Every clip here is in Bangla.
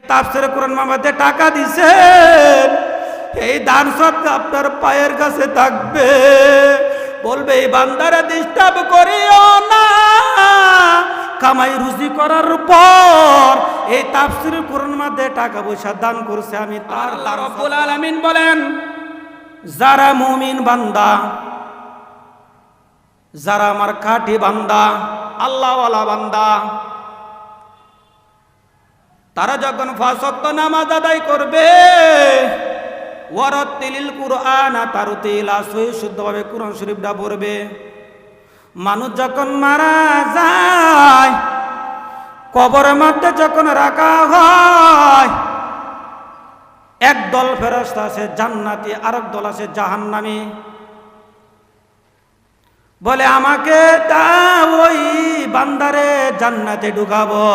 তাফসীরে কোরআন মাহফিলে টাকা দিছেন, এই দান সদকা আপনার পায়ের কাছে থাকবে। বলবে এই বান্দারা ডিস্টার্ব করিও না, কামাই রুজি করার পর এই তাফসীরে কোরআন মাহফিলে টাকা পয়সা দান করছে, আমি তার দান। রব্বুল আলামিন বলেন, যারা মুমিন বান্দা, যারা আমার খাঁটি বান্দা, আল্লাহওয়ালা বান্দা, তারা যখন 5 ওয়াক্ত নামাজ আদায় করবে, ওয়ারাতিলিল কুরআন তারতিলা, শুদ্ধভাবে কোরআন শরীফটা পড়বে। মানুষ যখন মারা যায়, কবরের মধ্যে যখন রাখা হয়, একদল ফেরেশতা আছে জান্নাতি, আরেক দল আছে জাহান্নামী। বলে আমাকে দাও, ওই বান্দারে জান্নাতে ঢুকাবো।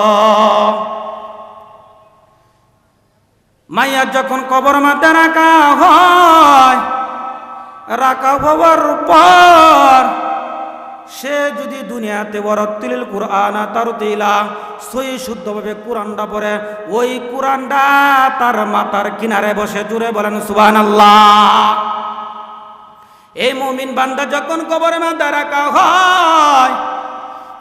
মাইয়া যখন কবর মধ্যে রাখা হয়, রাখা হওয়ার পর সে যদি দুনিয়াতে ওয়ারাতিলিল কুরআন তারতিলা, সহি শুদ্ধভাবে কোরআনটা পড়ে, ওই কোরআনটা তার মাথার কিনারে বসে, জুড়ে বলেন সুবহানাল্লাহ। এই মুমিন বান্দা যখন কবরের মধ্যে রাখা হয়,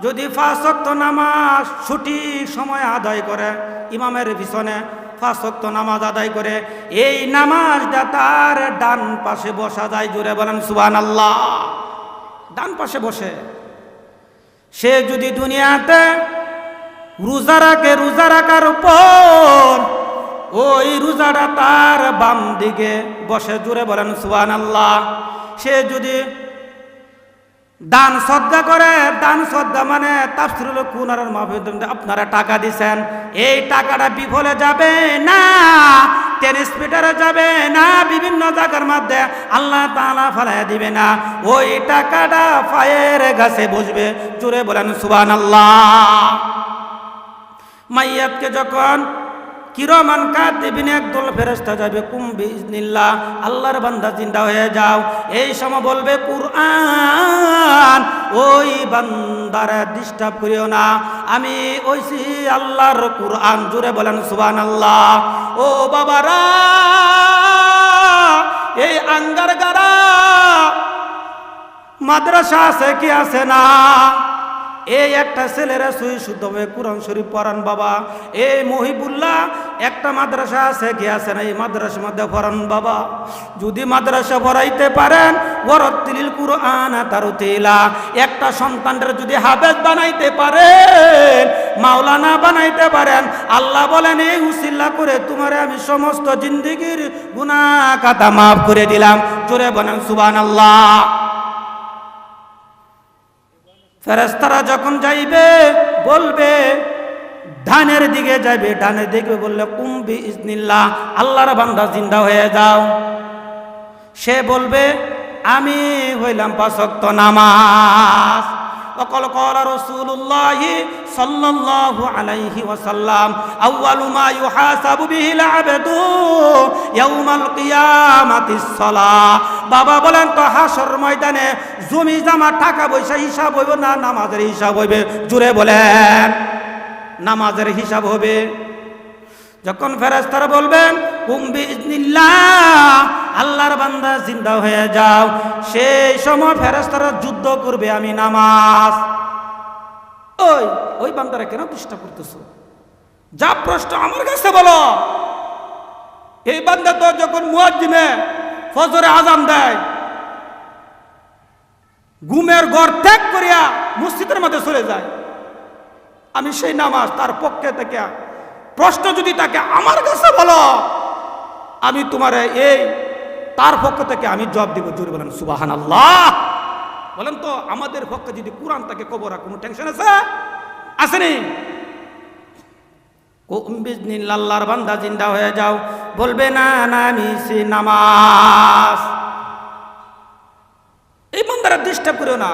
যদি 5 ওয়াক্ত নামাজ সঠিক সময় আদায় করে, ইমামের পিছনে 5 ওয়াক্ত নামাজ আদায় করে, এই নামাজটা তার ডান পাশে বসা যায়, জুড়ে বলেন সুবহানাল্লাহ। ডান পাশে বসে সে যদি দুনিয়াতে রোজা রাখে, রোজা রাখার পর ওই রোজাটা তার বাম দিকে বসে, জুড়ে বলেন সুবহানাল্লাহ। সে যদি দান সদকা করে, দান সদকা মানে তাফসীরুল কুরআনের মাহফিলে আপনারা টাকা দিছেন, এই টাকাটা বিফলে যাবে না, টেনিস পিটারে যাবে না, বিভিন্ন জায়গার মধ্যে আল্লাহ তাআলা ফেলায় দিবে না, ওই টাকাটা পায়ের কাছে বসবে, জোরে বলেন সুবহানাল্লাহ। মাইয়াতকে যখন কিরামান কাতিবিন একদল ফেরেশতা যাবে, কুম বিইজনিল্লাহ, আল্লাহর বান্দা জিন্দা হয়ে যাও, এই সময় বলবে কুরআন, ওই বান্দারে ডিস্টার্ব করিও না, আমি ওইছি আল্লাহর কুরআন, জুড়ে বলেন সুবহানাল্লাহ। ও বাবারা, এই আঙ্গারগারা মাদ্রাসা আছে কি আছে না? এই একটা ছেলেরা সহি শুদ্ধভাবে কোরআন শরীফ পড়ান বাবা। এই মহিবুল্লাহ একটা মাদ্রাসা আছে কি আছে না? এই মাদ্রাসার মধ্যে পড়ান বাবা। যদি মাদ্রাসা পড়াইতে পারেন, ওয়ারাতিলিল কুরআন তারতিলা, একটা সন্তানদের যদি হাফেজ বানাইতে পারেন, মাওলানা বানাইতে পারেন, আল্লাহ বলেন এই উসিলা করে তোমারে আমি সমস্ত জিন্দেগির গুনাহ খাতা মাফ করে দিলাম, জোরে বলেন সুবহানাল্লাহ। ফেরেশতারা যখন যাইবে বলবে, ডানের দিকে যাইবে, ডানের দিকে বললে কুম বিইজনিল্লাহ, আল্লাহর বান্দা জিন্দা হয়ে যাও। সে বলবে আমি হইলাম 5 ওয়াক্ত নামাজ। وقال قال رسول الله صلى الله عليه وسلم أول ما يحاسب به العبد يوم القيامة الصلاة। বাবা বলেন তো হাসর ময়দানে জমি জমা টাকা পয়সা হিসাব হইব না নামাজের হিসাব হইবে? জুড়ে বলেন নামাজের হিসাব হবে। যখন ফেরেশতারা বলবেন কুম বিইজনিল্লাহ, আল্লাহর বান্দা জিন্দা হয়ে যাও, সেই সময় ফেরেশতারা যুদ্ধ করবে আমি নামাজ। ওই বান্দারা কেন চেষ্টা করতেছো? যা প্রশ্ন আমার কাছে বলো। এই বান্দা তো যখন মুয়াজ্জিনে ফজরে আযান দেয়, ঘুমের ঘর ত্যাগ করিয়া মসজিদের মধ্যে চলে যায়, আমি সেই নামাজ তার পক্ষে থেকে প্রশ্ন যদি তাকে আমার কাছে বলো, আমি তোমার এই তার পক্ষ থেকে আমি জবাব দিব, জোরে বলেন সুবহানাল্লাহ। বলেন তো আমাদের পক্ষে যদি কোরআন তাকে কবরা কোনো টেনশন আছে? আসেনি? কুম বিইজনিল্লাহ, আল্লাহর বান্দা জিন্দা হয়ে যাও, বলবে না না আমি সেই নামাজ। এই বান্দারা ডিস্টার্ব করিও না।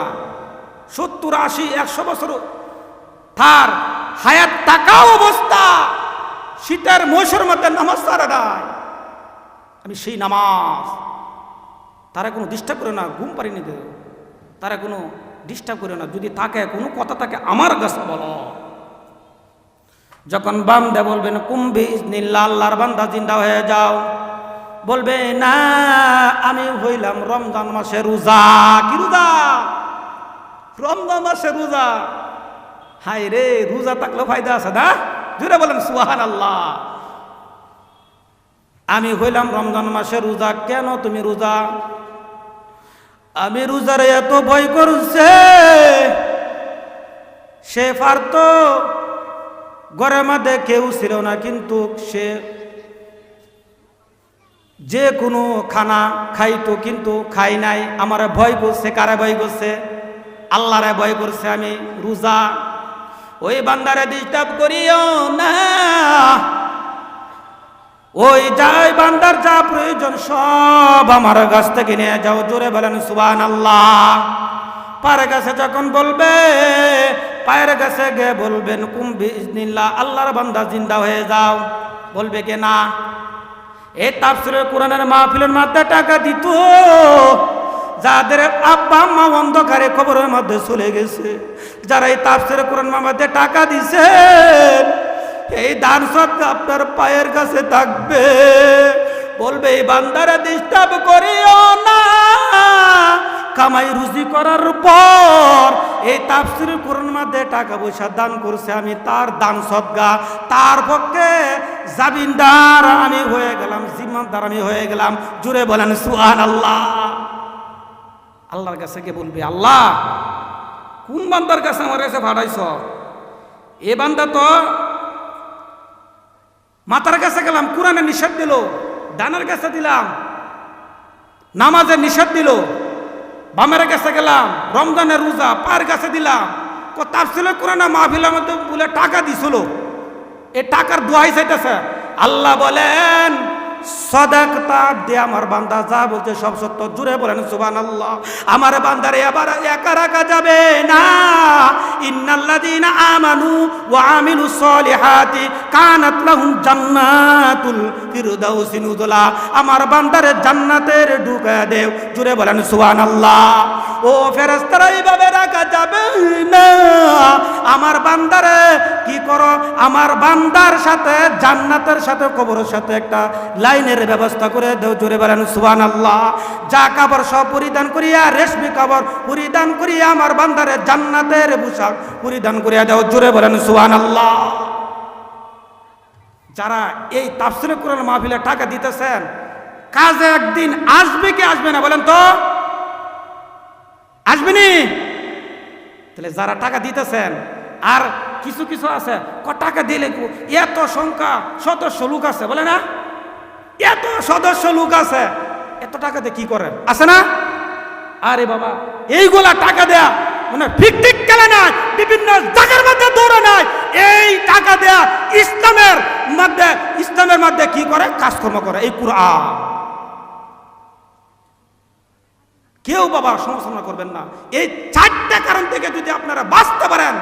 70, 80, 100 বছর তার হায়াত থাকাও অবস্থা, শীতের মৌসুমের মধ্যে নামাজ ছাড়া নাই, আমি সেই নামাজ। তারা কোনো ডিস্টার্ব করে না, ঘুম পারিনি দে, তারা কোনো ডিস্টার্ব করে না। যদি তাকে কোনো কথা থাকে আমার কাছে বলো। যখন বান্দা বলবেন কুম্ভি ইজনিল্লাহ, আল্লাহর বান্দা জিন্দা হয়ে যাও, বলবে না আমি হইলাম রমজান মাসে রোজা। কি রোজা? রমজান মাসে রোজা। হাই রে, রোজা থাকলেও ফায়দা আছে না? জুড়ে বলেন সুবহানাল্লাহ। আমি হইলাম রমজান মাসে রোজা। কেন তুমি রোজা? আমি রোজারে এত ভয় করছে, সে পারতো, ঘরের মধ্যে কেউ ছিল না, কিন্তু সে যে কোনো খানা খাইতো, কিন্তু খাই নাই। আমার ভয় করছে। কারে ভয় করছে? আল্লাহরে ভয় করছে। আমি রোজা। ওই বান্দারে ডিস্টার্ব করিও না। ওই যাই বান্দার যা প্রয়োজন সব আমার কাছ থেকে নিয়ে যাও। জোরে বলেন সুবহানাল্লাহ। পায়ের কাছে যখন বলবে, পায়ের কাছে গিয়ে বলবেন কুম্ভি ইজনিল্লাহ, আল্লাহর বান্দা জিন্দা হয়ে যাও। বলবে কে না? এই তাফসীরুল কোরআনের মাহফিলের মধ্যে টাকা দিত, যাদের আব্বা আম্মা অন্ধকারে কবরের মধ্যে চলে গেছে, যারা এই তাফসীরুল কোরআন মধ্যে টাকা দিছে, এই দান সদকা আপনার পায়ের কাছে থাকবে। বলবে এই বান্দারা ডিস্টার্ব করিও না। কামাই রুজি করার পর এই তাফসীরুল কোরআন মধ্যে টাকা পয়সা দান করছে, আমি তার দান সদকা, তার পক্ষে জামিনদার আমি হয়ে গেলাম, জিম্মাদার আমি হয়ে গেলাম। জুড়ে বলেন সুবহানাল্লাহ। আল্লাহর কাছে কে বলবে, আল্লাহ কোন বান্দার কাছে আমার কাছে পাঠাইছ? এ বান্দা তো মাতার কাছে গেলাম, কোরআনে নিষেধ দিল, দানের কাছে দিলাম, নামাজের নিষেধ দিল, বামের কাছে গেলাম, রমজানের রোজা, পায়ের কাছে দিলাম, তাফসীরুল কোরআনের মাহফিলের মধ্যে বলে টাকা দিছিল, এই টাকার দোহাই চাইতেছে। আল্লাহ বলেন সাদাকাতা দে, আমার বান্দা যা বলছে সব সত্য। জুড়ে বলেন সুবহানাল্লাহ। আমার বান্দারে আবার একা রাখা যাবে না। ইন্নাল্লাযীনা আমানু ওয়া আমিলুস সলিহাতি কানাত লাহুম জান্নাতুল ফিরদাউসি নুজুলা। আমার বান্দারে জান্নাতের ঢুকা দেও। জুড়ে বলেন সুবহানাল্লাহ। ও ফেরেশতারা, এইভাবে রাখা যাবে না। আমার বান্দারে কি করো? আমার বান্দার সাথে জান্নাতের সাথে কবরের সাথে একটা লাইনের ব্যবস্থা করে দেও। জোরে বলেন সুবহানাল্লাহ। যা কাপড় সব পরিধান করিয়া, রেশমি কাপড় পরিধান করিয়া আমার বান্দারে জান্নাতের পোশাক পরিধান করিয়া দাও। জোরে বলেন সুবহানাল্লাহ। যারা এই তাফসীরুল কোরআন মাহফিলে টাকা দিতেছেন, কাজে একদিন আসবে কি আসবে না বলেন তো? আসবেনি? তাহলে যারা টাকা দিতেছেন, আর কিছু কিছু আছে টাকা দিলে এত সংখ্যা সদস্য লোক আছে, বলে না, এত সদস্য লোক আছে, এত টাকা দিয়ে কি করেন? আছে না? আরে বাবা, এইগুলা টাকা দেয়া মানে ঠিক ঠিক খেলে নাই, বিভিন্ন জায়গার মধ্যে দৌড়ে নাই। এই টাকা দেয়া ইসলামের মধ্যে কি করে? কাজকর্ম করে। এই কুরআন কেউ বাবা সমালোচনা করবেন না। এই চারটা কারণ থেকে যদি আপনারা বাঁচতে পারেন,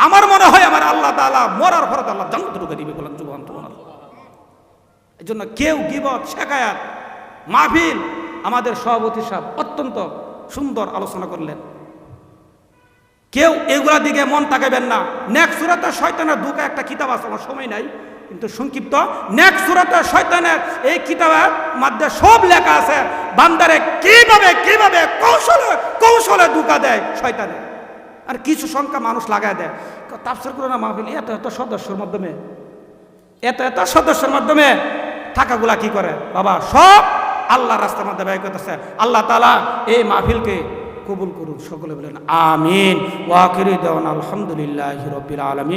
আমার মনে হয় আমার আল্লাহ তাআলা মরার পরে আল্লাহ জান্নাতে ঢুকে দিবে। বলেন সুবহানাল্লাহ। এই জন্য কেউ গীবত, শিকায়াত, মাহফিল, আমাদের সভাপতি সাহেব অত্যন্ত সুন্দর আলোচনা করলেন। কেউ এগুলা দিকে মন তাকাবেন না। নেক্সট সূরাতে শয়তানের দুকা একটা কিতাব আছে, আমার সময় নাই কিন্তু সংক্ষিপ্ত। নেক্সট সূরাতে শয়তানের এই কিতাবের মধ্যে সব লেখা আছে, বান্দারে কিভাবে কিভাবে কৌশলে কৌশলে দুকা দেয় শয়তানে। আর কিছু সংখ্যা মানুষ লাগায় দেয়। তাফসীর কোরআন মাহফিল এত এত সদস্যের মাধ্যমে, এত এত সদস্যের মাধ্যমে টাকাগুলা কি করে বাবা? সব আল্লাহর রাস্তার মধ্যে ব্যয় করতেছে। আল্লাহ তাআলা এই মাহফিলকে কবুল করুন। সকলে বলেন আমিন। ওয়া আখিরু দাওয়ানা আলহামদুলিল্লাহি রাব্বিল আলামিন।